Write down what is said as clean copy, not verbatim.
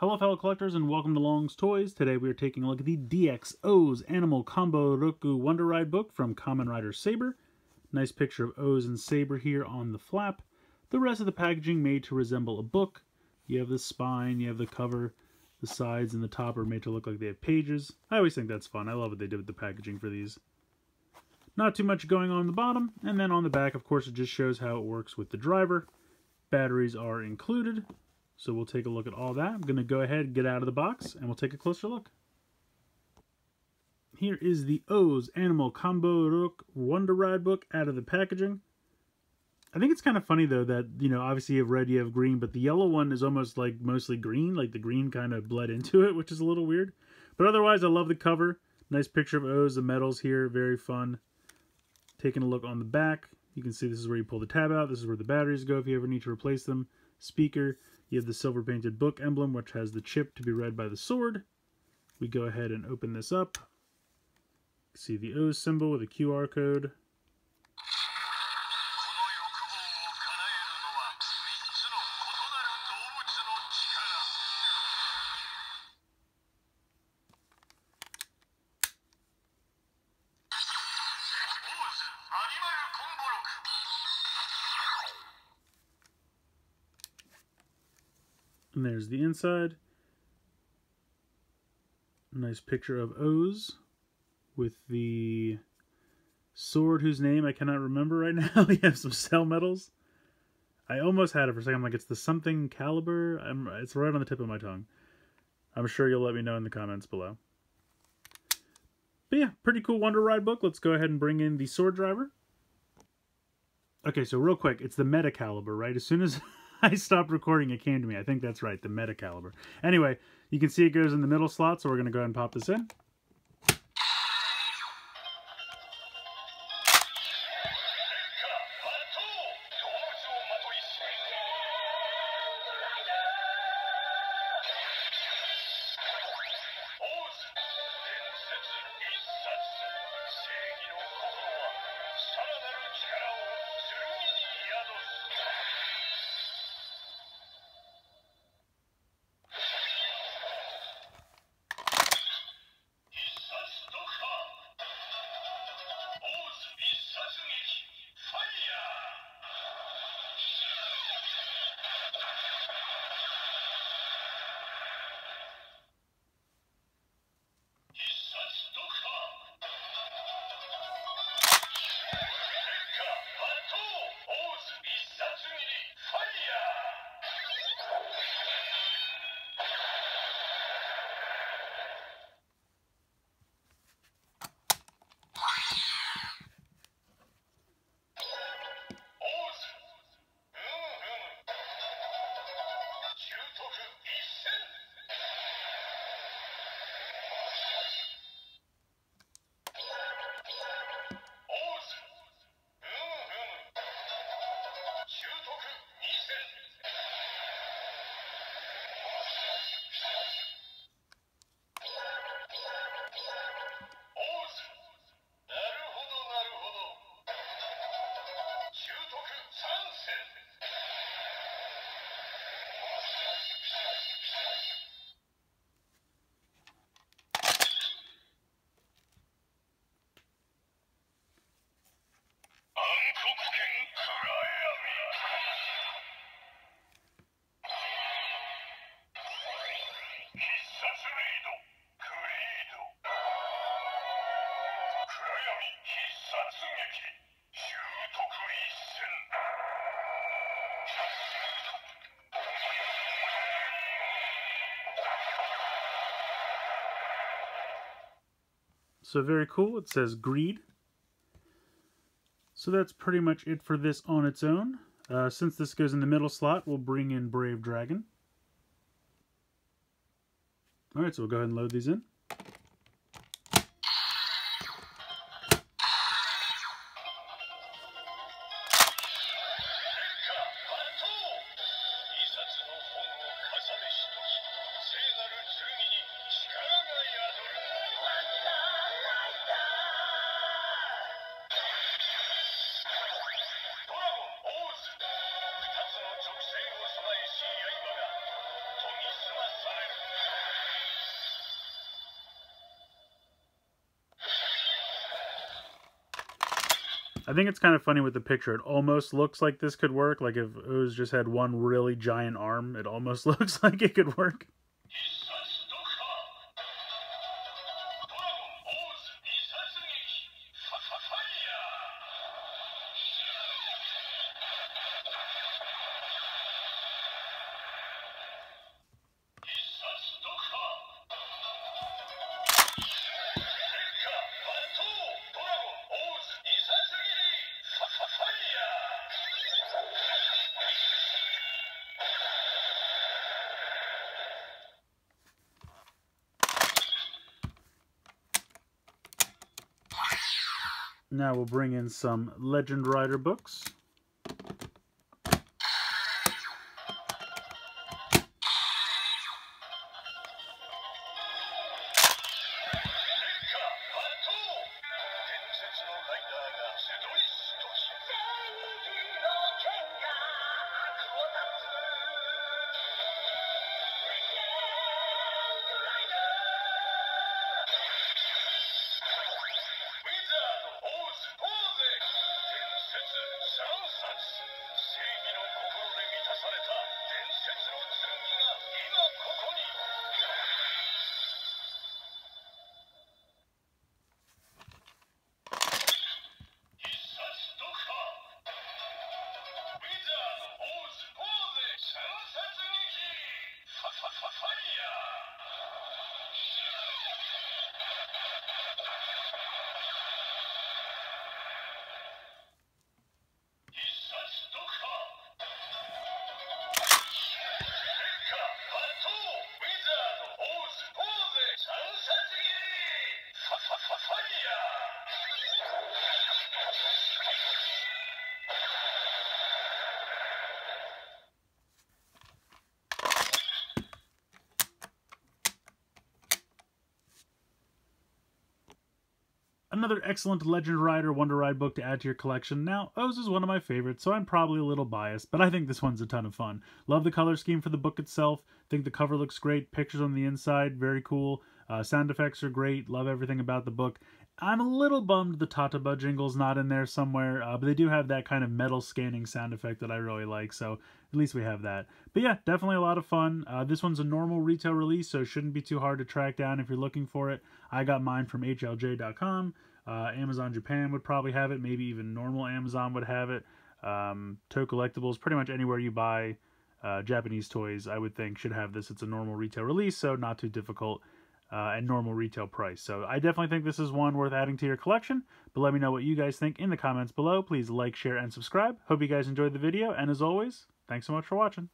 Hello fellow collectors and welcome to Long's Toys. Today we are taking a look at the DX-O's Animal Combo Roku Wonder Ride book from Kamen Rider Saber. Nice picture of O's and Saber here on the flap. The rest of the packaging made to resemble a book. You have the spine, you have the cover, the sides and the top are made to look like they have pages. I always think that's fun. I love what they did with the packaging for these. Not too much going on the bottom, and then on the back, of course, it just shows how it works with the driver. Batteries are included. So we'll take a look at all that. I'm going to go ahead and get out of the box and we'll take a closer look. Here is the O's Animal Combo Roku Wonder Ride book out of the packaging. I think it's kind of funny though that, obviously you have red, you have green, but the yellow one is almost like mostly green, like the green kind of bled into it, which is a little weird. But otherwise, I love the cover. Nice picture of O's, the medals here, very fun. Taking a look on the back, you can see this is where you pull the tab out. This is where the batteries go if you ever need to replace them. Speaker. You have the silver painted book emblem, which has the chip to be read by the sword. We go ahead and open this up. See the O symbol with a QR code. And there's the inside. Nice picture of O's with the sword whose name I cannot remember right now. We have some cell medals. I almost had it for a second. I'm like, it's the something caliber. It's right on the tip of my tongue. I'm sure you'll let me know in the comments below. But yeah, pretty cool Wonder Ride book. Let's go ahead and bring in the sword driver. Okay, so real quick, it's the Meta Caliber, right? As soon as I stopped recording, it came to me. I think that's right, the Meta Caliber. Anyway, you can see it goes in the middle slot, so we're going to go ahead and pop this in. So very cool. It says Greed. So that's pretty much it for this on its own. Since this goes in the middle slot, we'll bring in Brave Dragon. Alright, so we'll go ahead and load these in. I think it's kind of funny with the picture. It almost looks like this could work. Like if O's just had one really giant arm, it almost looks like it could work. Now we'll bring in some Legend Rider books. Another excellent Legend Rider Wonder Ride book to add to your collection. Now, O's is one of my favorites, so I'm probably a little biased, but I think this one's a ton of fun. Love the color scheme for the book itself. Think the cover looks great. Pictures on the inside, very cool. Sound effects are great. Love everything about the book. I'm a little bummed the Tataba jingle's not in there somewhere, but they do have that kind of metal scanning sound effect that I really like, so at least we have that. But yeah, definitely a lot of fun. This one's a normal retail release, so it shouldn't be too hard to track down if you're looking for it. I got mine from HLJ.com. Amazon Japan would probably have it. Maybe even normal Amazon would have it. Toe Collectibles, pretty much anywhere you buy Japanese toys, I would think should have this. It's a normal retail release, so not too difficult. And normal retail price. So I definitely think this is one worth adding to your collection, but let me know what you guys think in the comments below. Please like, share, and subscribe. Hope you guys enjoyed the video, and as always, thanks so much for watching.